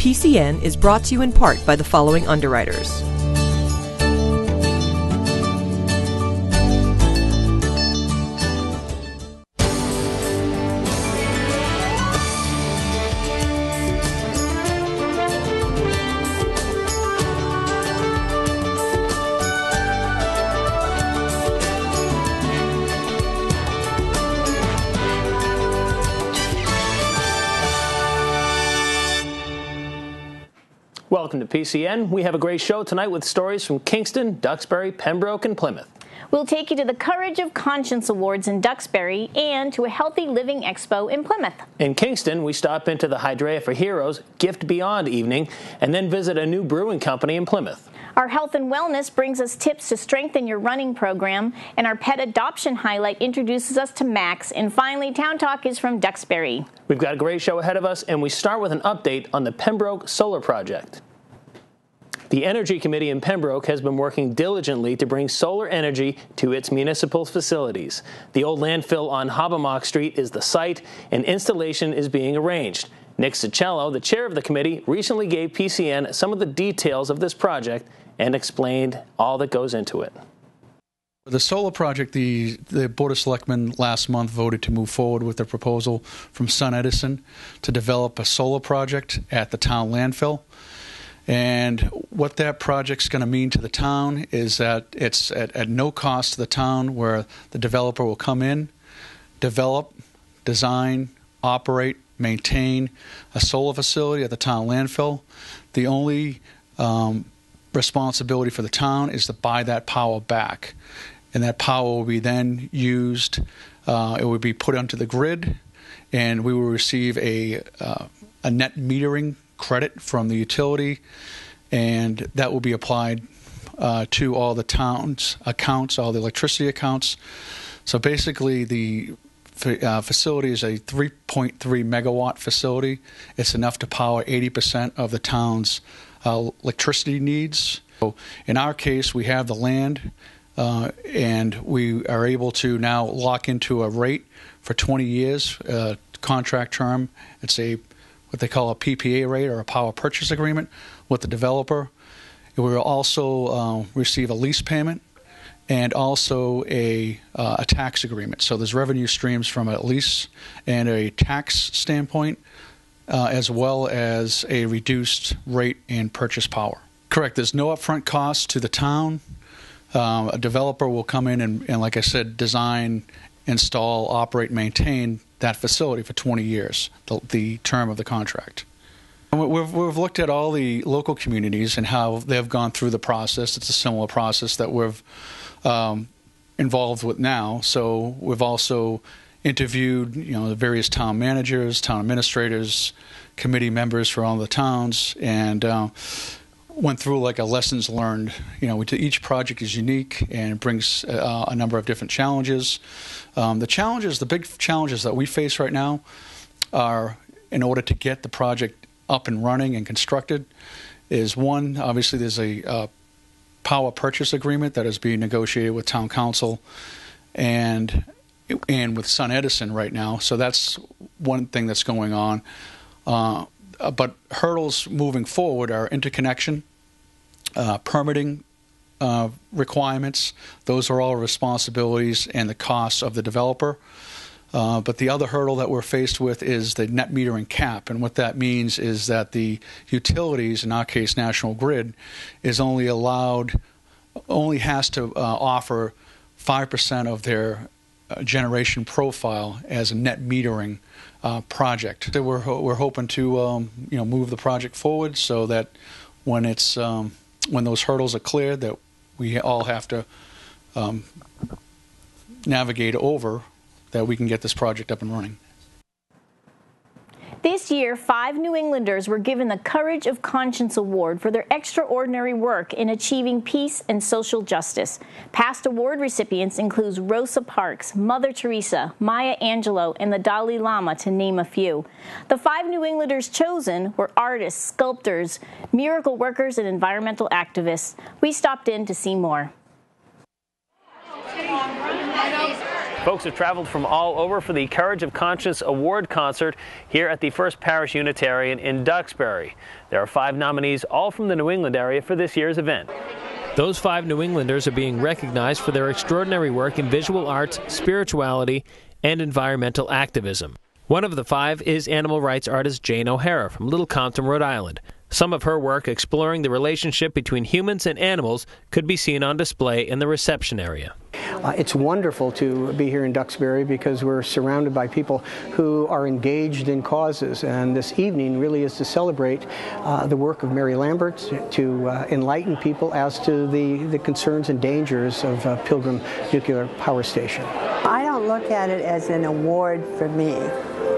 PCN is brought to you in part by the following underwriters. Welcome to PCN. We have a great show tonight with stories from Kingston, Duxbury, Pembroke, and Plymouth. We'll take you to the Courage of Conscience Awards in Duxbury and to a Healthy Living Expo in Plymouth. In Kingston, we stop into the Hydrea for Heroes Gift Beyond evening and then visit a new brewing company in Plymouth. Our Health and Wellness brings us tips to strengthen your running program, and our Pet Adoption Highlight introduces us to Max, and finally, Town Talk is from Duxbury. We've got a great show ahead of us, and we start with an update on the Pembroke Solar Project. The Energy Committee in Pembroke has been working diligently to bring solar energy to its municipal facilities. The old landfill on Hobbamock Street is the site, and installation is being arranged. Nick Cicello, the chair of the committee, recently gave PCN some of the details of this project and explained all that goes into it. The solar project, the Board of Selectmen last month voted to move forward with a proposal from SunEdison to develop a solar project at the town landfill. And what that project's going to mean to the town is that it's at no cost to the town, where the developer will come in, develop, design, operate, maintain a solar facility at the town landfill. The only responsibility for the town is to buy that power back, and that power will be then used. It would be put onto the grid, and we will receive a net metering credit from the utility, and that will be applied to all the town's accounts, all the electricity accounts. So basically, the facility is a 3.3 megawatt facility. It's enough to power 80% of the town's electricity needs. So in our case, we have the land, and we are able to now lock into a rate for 20 years, contract term. It's what they call a PPA rate, or a power purchase agreement, with the developer. We will also receive a lease payment and also a tax agreement. So there's revenue streams from a lease and a tax standpoint, as well as a reduced rate and purchase power. Correct. There's no upfront cost to the town. A developer will come in and, like I said, design, install, operate, maintain that facility for 20 years, the term of the contract. We've looked at all the local communities and how they've gone through the process. It's a similar process that we're involved with now. So we've also interviewed, the various town managers, town administrators, committee members for all the towns, and went through like a lessons learned. Each project is unique and brings a number of different challenges. The big challenges that we face right now are, in order to get the project up and running and constructed, is one, obviously there's a power purchase agreement that is being negotiated with town council and with SunEdison right now. So that's one thing that's going on. But hurdles moving forward are interconnection, permitting requirements. Those are all responsibilities and the costs of the developer. But the other hurdle that we're faced with is the net metering cap. And what that means is that the utilities, in our case National Grid, is only has to offer 5% of their generation profile as a net metering project. So we're hoping to move the project forward so that when those hurdles are cleared, that we all have to navigate over, that we can get this project up and running. This year, 5 New Englanders were given the Courage of Conscience Award for their extraordinary work in achieving peace and social justice. Past award recipients include Rosa Parks, Mother Teresa, Maya Angelou, and the Dalai Lama, to name a few. The 5 New Englanders chosen were artists, sculptors, miracle workers, and environmental activists. We stopped in to see more. Folks have traveled from all over for the Courage of Conscience Award concert here at the First Parish Unitarian in Duxbury. There are 5 nominees, all from the New England area, for this year's event. Those 5 New Englanders are being recognized for their extraordinary work in visual arts, spirituality, and environmental activism. One of the 5 is animal rights artist Jane O'Hara from Little Compton, Rhode Island. Some of her work exploring the relationship between humans and animals could be seen on display in the reception area. It's wonderful to be here in Duxbury because we're surrounded by people who are engaged in causes, and this evening really is to celebrate the work of Mary Lambert, to enlighten people as to the concerns and dangers of Pilgrim Nuclear Power Station. I don't look at it as an award for me.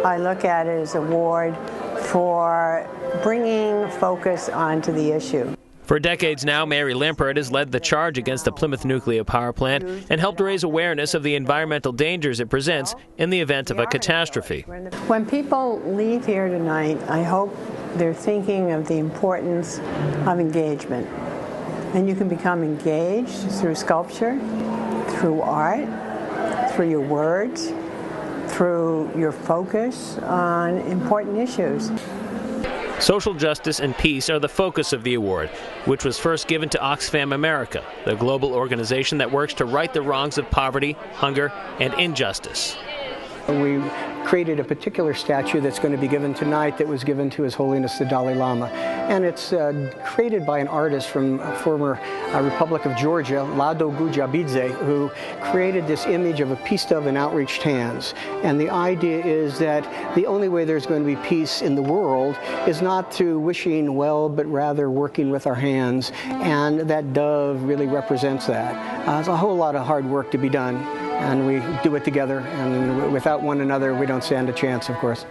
I look at it as an award for bringing focus onto the issue. For decades now, Mary Lampert has led the charge against the Plymouth nuclear power plant and helped raise awareness of the environmental dangers it presents in the event of a catastrophe. When people leave here tonight, I hope they're thinking of the importance of engagement. And you can become engaged through sculpture, through art, through your words, through your focus on important issues. Social justice and peace are the focus of the award, which was first given to Oxfam America, the global organization that works to right the wrongs of poverty, hunger, and injustice. We created a particular statue that's going to be given tonight that was given to His Holiness the Dalai Lama. And it's created by an artist from former Republic of Georgia, Lado Gujabidze, who created this image of a peace dove in outreached hands. And the idea is that the only way there's going to be peace in the world is not through wishing well, but rather working with our hands. And that dove really represents that. There's a whole lot of hard work to be done, and we do it together, and without one another, we don't stand a chance, of course.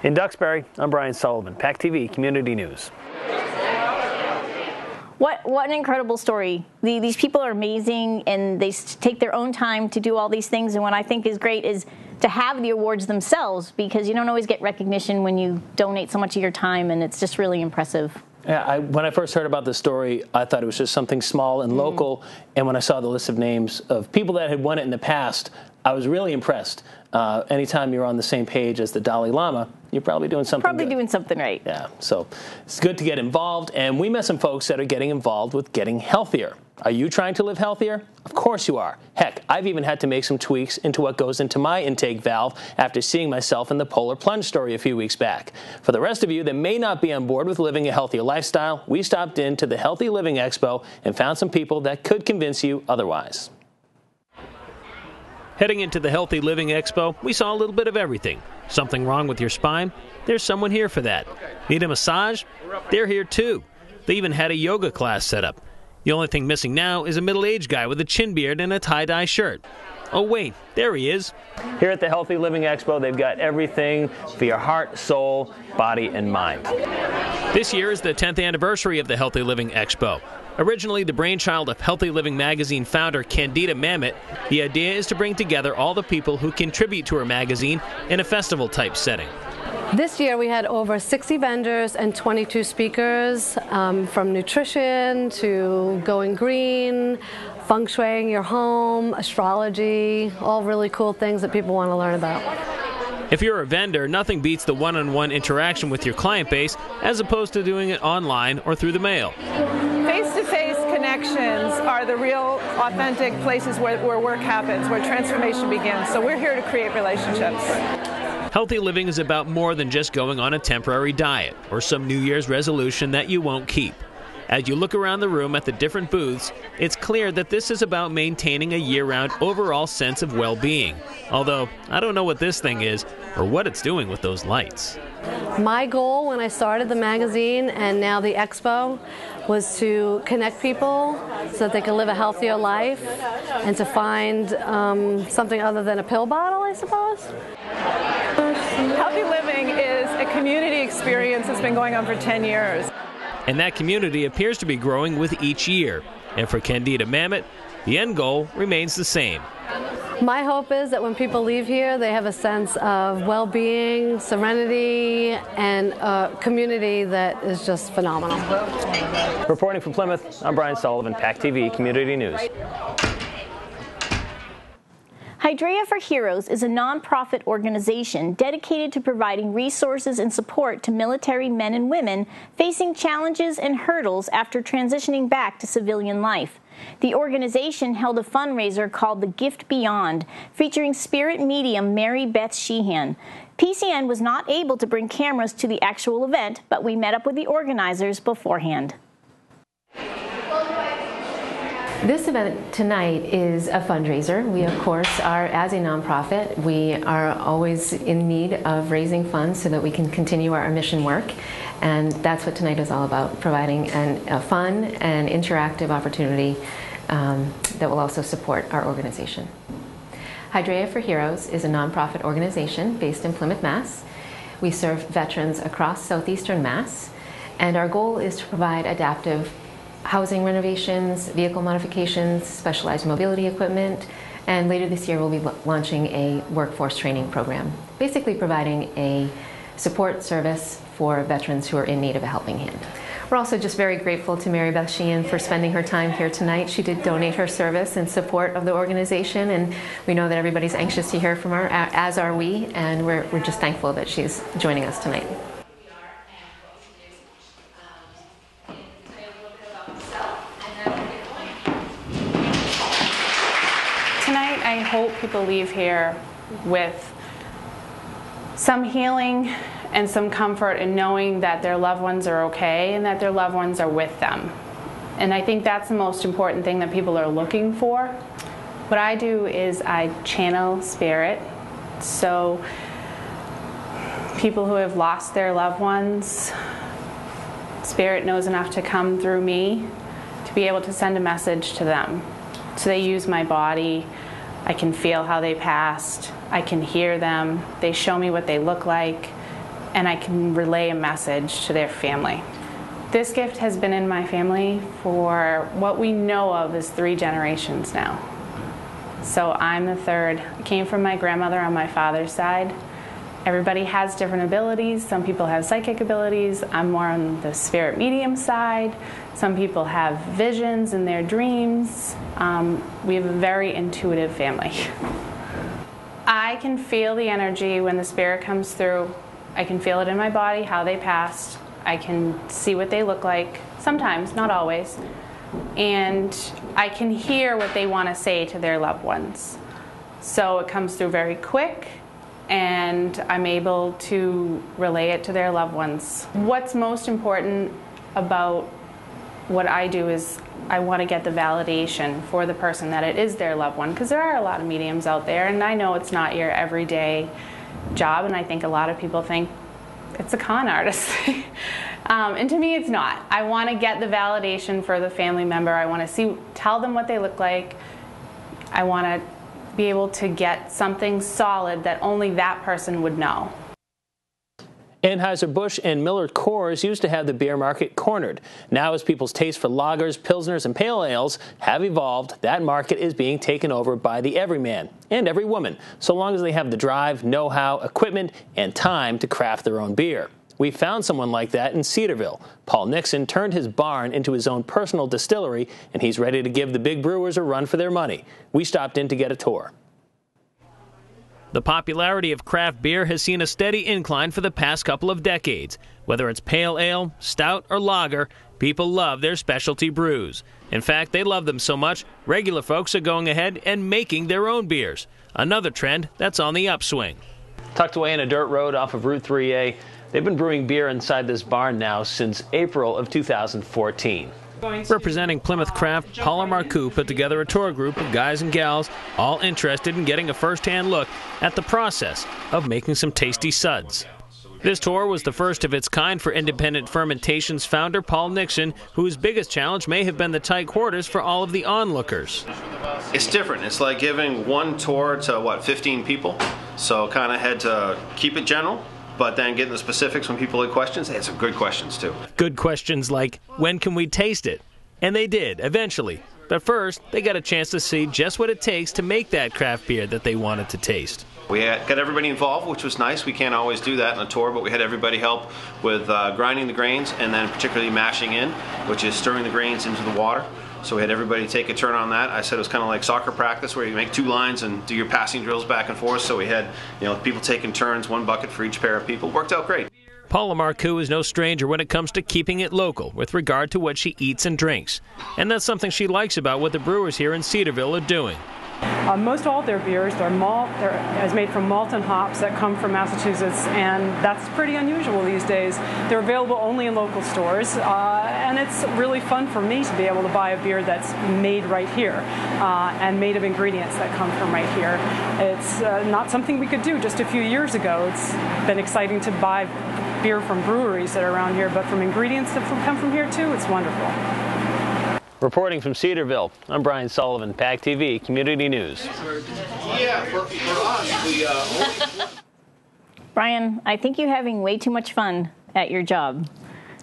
In Duxbury, I'm Brian Sullivan, PACTV Community News. What an incredible story. These people are amazing, and they take their own time to do all these things, and what I think is great is to have the awards themselves, because you don't always get recognition when you donate so much of your time, and it's just really impressive. Yeah, when I first heard about this story, I thought it was just something small and local, and when I saw the list of names of people that had won it in the past, I was really impressed. Anytime you're on the same page as the Dalai Lama, you're probably doing something good. Doing something right. Yeah, so it's good to get involved, and we met some folks that are getting involved with getting healthier. Are you trying to live healthier? Of course you are. Heck, I've even had to make some tweaks into what goes into my intake valve after seeing myself in the polar plunge story a few weeks back. For the rest of you that may not be on board with living a healthier lifestyle, we stopped into the Healthy Living Expo and found some people that could convince you otherwise. Heading into the Healthy Living Expo, we saw a little bit of everything. Something wrong with your spine? There's someone here for that. Need a massage? They're here too. They even had a yoga class set up. The only thing missing now is a middle-aged guy with a chin beard and a tie-dye shirt. Oh wait, there he is. Here at the Healthy Living Expo, they've got everything for your heart, soul, body, and mind. This year is the 10th anniversary of the Healthy Living Expo. Originally the brainchild of Healthy Living magazine founder Candida Mamet, the idea is to bring together all the people who contribute to her magazine in a festival-type setting. This year we had over 60 vendors and 22 speakers, from nutrition to going green, feng shuiing your home, astrology, all really cool things that people want to learn about. If you're a vendor, nothing beats the one-on-one interaction with your client base as opposed to doing it online or through the mail. Face-to-face connections are the real, authentic places where work happens, where transformation begins. So we're here to create relationships. Healthy living is about more than just going on a temporary diet or some New Year's resolution that you won't keep. As you look around the room at the different booths, it's clear that this is about maintaining a year-round overall sense of well-being. Although, I don't know what this thing is or what it's doing with those lights. My goal when I started the magazine and now the Expo was to connect people so that they can live a healthier life and to find something other than a pill bottle, I suppose. Healthy Living is a community experience that's been going on for 10 years. And that community appears to be growing with each year. And for Candida Mamet, the end goal remains the same. My hope is that when people leave here, they have a sense of well-being, serenity, and a community that is just phenomenal. Reporting from Plymouth, I'm Brian Sullivan, PACTV Community News. Hydrea for Heroes is a nonprofit organization dedicated to providing resources and support to military men and women facing challenges and hurdles after transitioning back to civilian life. The organization held a fundraiser called The Gift Beyond, featuring spirit medium Mary Beth Sheehan. PCN was not able to bring cameras to the actual event, but we met up with the organizers beforehand. This event tonight is a fundraiser. We, of course, are, as a nonprofit, we are always in need of raising funds so that we can continue our mission work. And that's what tonight is all about, providing a fun and interactive opportunity that will also support our organization. Hydrea for Heroes is a nonprofit organization based in Plymouth, Mass. We serve veterans across southeastern Mass, and our goal is to provide adaptive housing renovations, vehicle modifications, specialized mobility equipment, and later this year we'll be launching a workforce training program, basically providing a support service for veterans who are in need of a helping hand. We're also just very grateful to Mary Beth Sheehan for spending her time here tonight. She did donate her service in support of the organization, and we know that everybody's anxious to hear from her, as are we, and we're just thankful that she's joining us tonight. Tonight, I hope people leave here with some healing and some comfort in knowing that their loved ones are okay and that their loved ones are with them. And I think that's the most important thing that people are looking for. What I do is I channel spirit. So people who have lost their loved ones, spirit knows enough to come through me to be able to send a message to them. So they use my body. I can feel how they passed. I can hear them. They show me what they look like, and I can relay a message to their family. This gift has been in my family for what we know of as 3 generations now. So I'm the third. I came from my grandmother on my father's side. Everybody has different abilities. Some people have psychic abilities. I'm more on the spirit medium side. Some people have visions in their dreams. We have a very intuitive family. I can feel the energy when the spirit comes through. I can feel it in my body, how they passed. I can see what they look like, sometimes, not always. And I can hear what they want to say to their loved ones. So it comes through very quick, and I'm able to relay it to their loved ones. What's most important about what I do is I want to get the validation for the person that it is their loved one, because there are a lot of mediums out there, and I know it's not your everyday job, and I think a lot of people think it's a con artist. And to me, it's not. I want to get the validation for the family member. I want to tell them what they look like. I want to be able to get something solid that only that person would know. Anheuser-Busch and Miller Coors used to have the beer market cornered. Now, as people's taste for lagers, pilsners, and pale ales have evolved, that market is being taken over by the everyman and every woman, so long as they have the drive, know-how, equipment, and time to craft their own beer. We found someone like that in Cedarville. Paul Nixon turned his barn into his own personal distillery, and he's ready to give the big brewers a run for their money. We stopped in to get a tour. The popularity of craft beer has seen a steady incline for the past couple of decades. Whether it's pale ale, stout, or lager, people love their specialty brews. In fact, they love them so much, regular folks are going ahead and making their own beers. Another trend that's on the upswing. Tucked away in a dirt road off of Route 3A, they've been brewing beer inside this barn now since April of 2014. Representing Plymouth Craft, Paula Marcoux put together a tour group of guys and gals all interested in getting a first-hand look at the process of making some tasty suds. This tour was the first of its kind for Independent Fermentation's founder, Paul Nixon, whose biggest challenge may have been the tight quarters for all of the onlookers. It's different. It's like giving one tour to, 15 people? So kind of had to keep it general, but then get in the specifics when people had questions. They had some good questions, too. Good questions like, when can we taste it? And they did, eventually. But first, they got a chance to see just what it takes to make that craft beer that they wanted to taste. We got everybody involved, which was nice. We can't always do that in a tour, but we had everybody help with grinding the grains and then particularly mashing in, which is stirring the grains into the water. So we had everybody take a turn on that. I said it was kind of like soccer practice where you make 2 lines and do your passing drills back and forth. So we had, people taking turns, 1 bucket for each pair of people. Worked out great. Paula Marcoux is no stranger when it comes to keeping it local with regard to what she eats and drinks. And that's something she likes about what the brewers here in Cedarville are doing. Most all their beers, they're made from malt and hops that come from Massachusetts, and that's pretty unusual these days. They're available only in local stores, and it's really fun for me to be able to buy a beer that's made right here and made of ingredients that come from right here. It's not something we could do just a few years ago. It's been exciting to buy beer from breweries that are around here, but from ingredients that come from here too, it's wonderful. Reporting from Cedarville, I'm Brian Sullivan, PACTV Community News. Yeah, for us, Brian, I think you're having way too much fun at your job.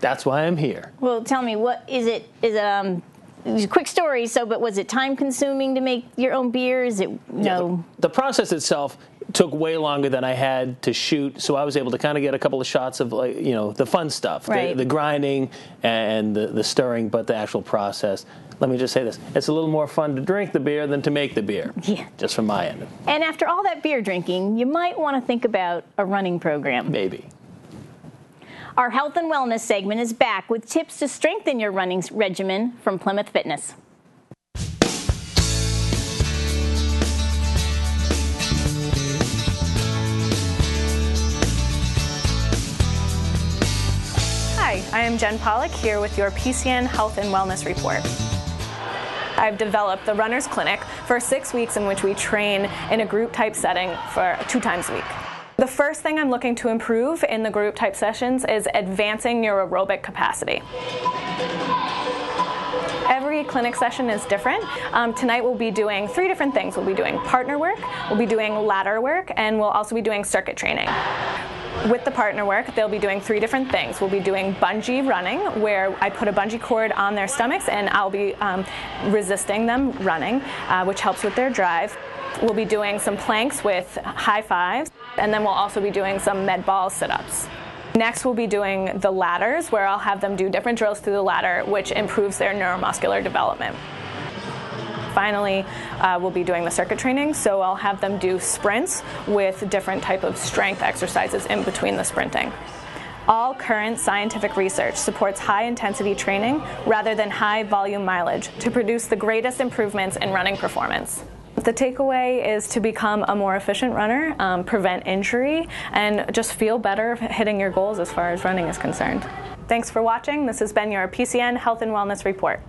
That's why I'm here. Well, tell me, what is it? Is it a quick story? But was it time consuming to make your own beer? Is it no? The process itself took way longer than I had to shoot, so I was able to kind of get a couple of shots of the fun stuff, right. the grinding and the stirring, but the actual process. Let me just say this: it's a little more fun to drink the beer than to make the beer. Yeah. Just from my end. And after all that beer drinking, you might want to think about a running program. Maybe. Our health and wellness segment is back with tips to strengthen your running regimen from Plymouth Fitness. Hi, I am Jen Pollack here with your PCN Health and Wellness Report. I've developed the Runner's Clinic for 6 weeks in which we train in a group type setting for 2 times a week. The first thing I'm looking to improve in the group type sessions is advancing your aerobic capacity. Every clinic session is different. Tonight we'll be doing 3 different things. We'll be doing partner work, we'll be doing ladder work, and we'll also be doing circuit training. With the partner work, they'll be doing 3 different things. We'll be doing bungee running, where I put a bungee cord on their stomachs and I'll be resisting them running, which helps with their drive. We'll be doing some planks with high fives, and then we'll also be doing some med ball sit-ups. Next, we'll be doing the ladders, where I'll have them do different drills through the ladder, which improves their neuromuscular development. Finally, we'll be doing the circuit training, so I'll have them do sprints with different type of strength exercises in between the sprinting. All current scientific research supports high-intensity training rather than high-volume mileage to produce the greatest improvements in running performance. The takeaway is to become a more efficient runner, prevent injury, and just feel better hitting your goals as far as running is concerned. Thanks for watching. This has been your PCN Health and Wellness Report.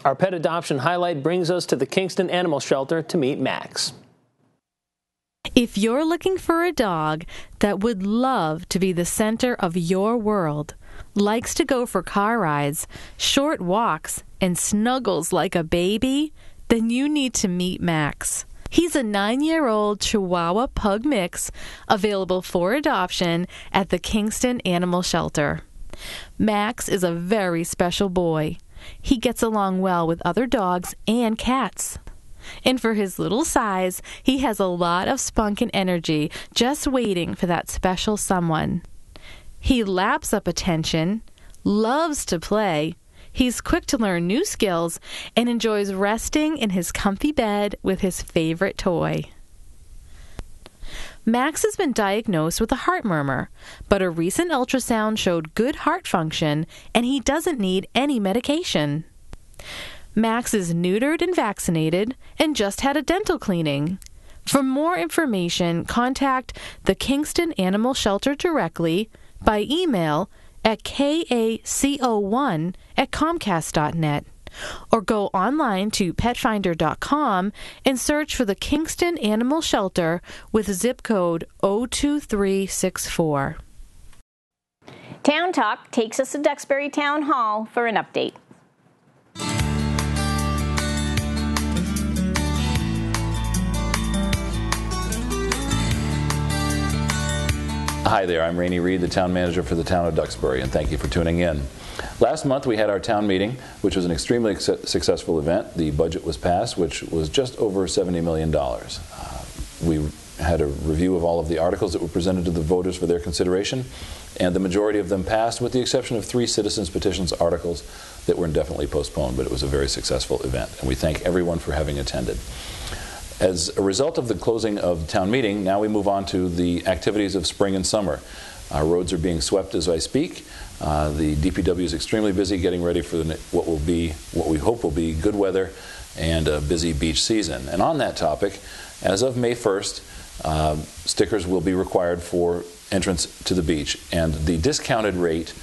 Our pet adoption highlight brings us to the Kingston Animal Shelter to meet Max. If you're looking for a dog that would love to be the center of your world, likes to go for car rides, short walks, and snuggles like a baby, then you need to meet Max. He's a 9-year-old Chihuahua Pug mix available for adoption at the Kingston Animal Shelter. Max is a very special boy. He gets along well with other dogs and cats. And for his little size, he has a lot of spunk and energy just waiting for that special someone. He laps up attention, loves to play, he's quick to learn new skills, and enjoys resting in his comfy bed with his favorite toy. Max has been diagnosed with a heart murmur, but a recent ultrasound showed good heart function and he doesn't need any medication. Max is neutered and vaccinated and just had a dental cleaning. For more information, contact the Kingston Animal Shelter directly by email at kaco1@comcast.net. Or go online to petfinder.com and search for the Kingston Animal Shelter with zip code 02364. Town Talk takes us to Duxbury Town Hall for an update. Hi there, I'm Rainey Reed, the town manager for the town of Duxbury, and thank you for tuning in. Last month we had our town meeting, which was an extremely successful event. The budget was passed, which was just over $70 million. We had a review of all of the articles that were presented to the voters for their consideration, and the majority of them passed, with the exception of 3 citizens petitions articles that were indefinitely postponed, but it was a very successful event, and we thank everyone for having attended. As a result of the closing of the town meeting, now we move on to the activities of spring and summer. Our roads are being swept as I speak. The DPW is extremely busy getting ready for what we hope will be good weather and a busy beach season. And on that topic, as of May 1st, stickers will be required for entrance to the beach, and the discounted rate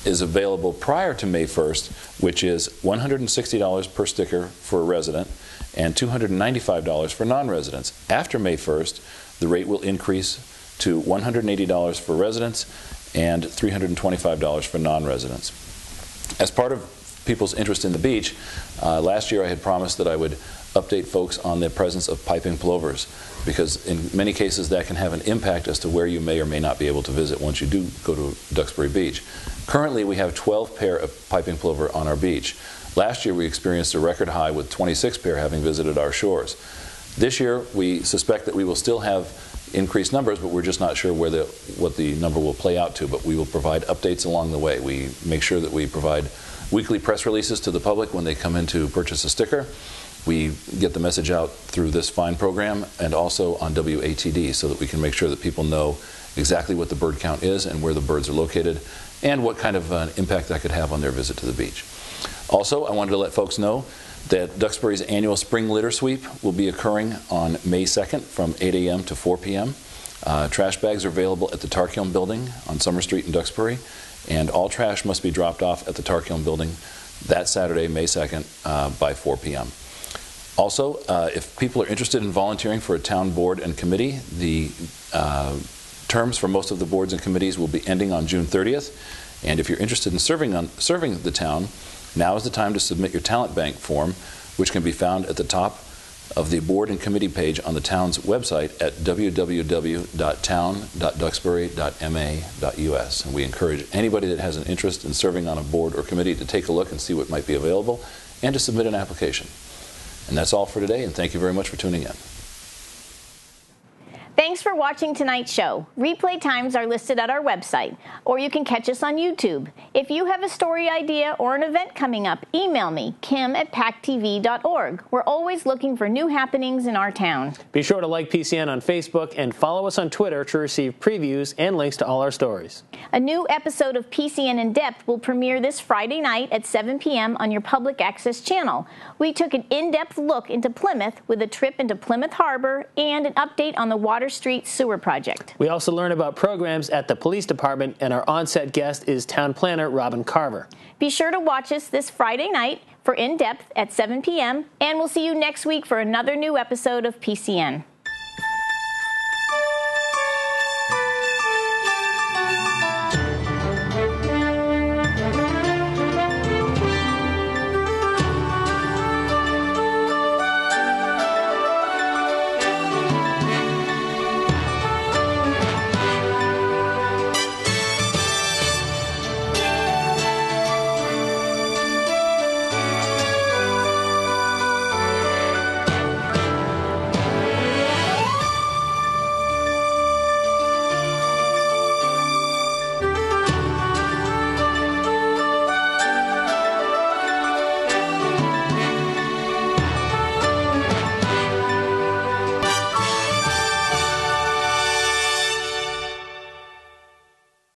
is available prior to May 1st, which is $160 per sticker for a resident and $295 for non-residents. After May 1st, the rate will increase to $180 for residents and $325 for non-residents. As part of people's interest in the beach, last year I had promised that I would update folks on the presence of piping plovers, because in many cases that can have an impact as to where you may or may not be able to visit once you do go to Duxbury Beach. Currently we have 12 pair of piping plover on our beach. Last year we experienced a record high with 26 pair having visited our shores. This year we suspect that we will still have increased numbers, but we're just not sure what the number will play out to, but we will provide updates along the way. We make sure that we provide weekly press releases to the public when they come in to purchase a sticker. We get the message out through this fine program and also on WATD, so that we can make sure that people know exactly what the bird count is and where the birds are located and what kind of an impact that could have on their visit to the beach. Also, I wanted to let folks know that Duxbury's annual spring litter sweep will be occurring on May 2nd from 8 a.m. to 4 p.m. Trash bags are available at the Tarkiln building on Summer Street in Duxbury, and all trash must be dropped off at the Tarkiln building that Saturday, May 2nd by 4 p.m. Also, if people are interested in volunteering for a town board and committee, the terms for most of the boards and committees will be ending on June 30th. And if you're interested in serving the town, now is the time to submit your talent bank form, which can be found at the top of the board and committee page on the town's website at www.town.duxbury.ma.us. And we encourage anybody that has an interest in serving on a board or committee to take a look and see what might be available and to submit an application. And that's all for today, and thank you very much for tuning in. Thanks for watching tonight's show. Replay times are listed at our website, or you can catch us on YouTube. If you have a story idea or an event coming up, email me, kim@pactv.org. We're always looking for new happenings in our town. Be sure to like PCN on Facebook and follow us on Twitter to receive previews and links to all our stories. A new episode of PCN In Depth will premiere this Friday night at 7 p.m. on your public access channel. We took an in-depth look into Plymouth with a trip into Plymouth Harbor and an update on the Water Street Sewer Project. We also learn about programs at the police department, and our on-set guest is town planner Robin Carver. Be sure to watch us this Friday night for In Depth at 7 p.m., and we'll see you next week for another new episode of PCN.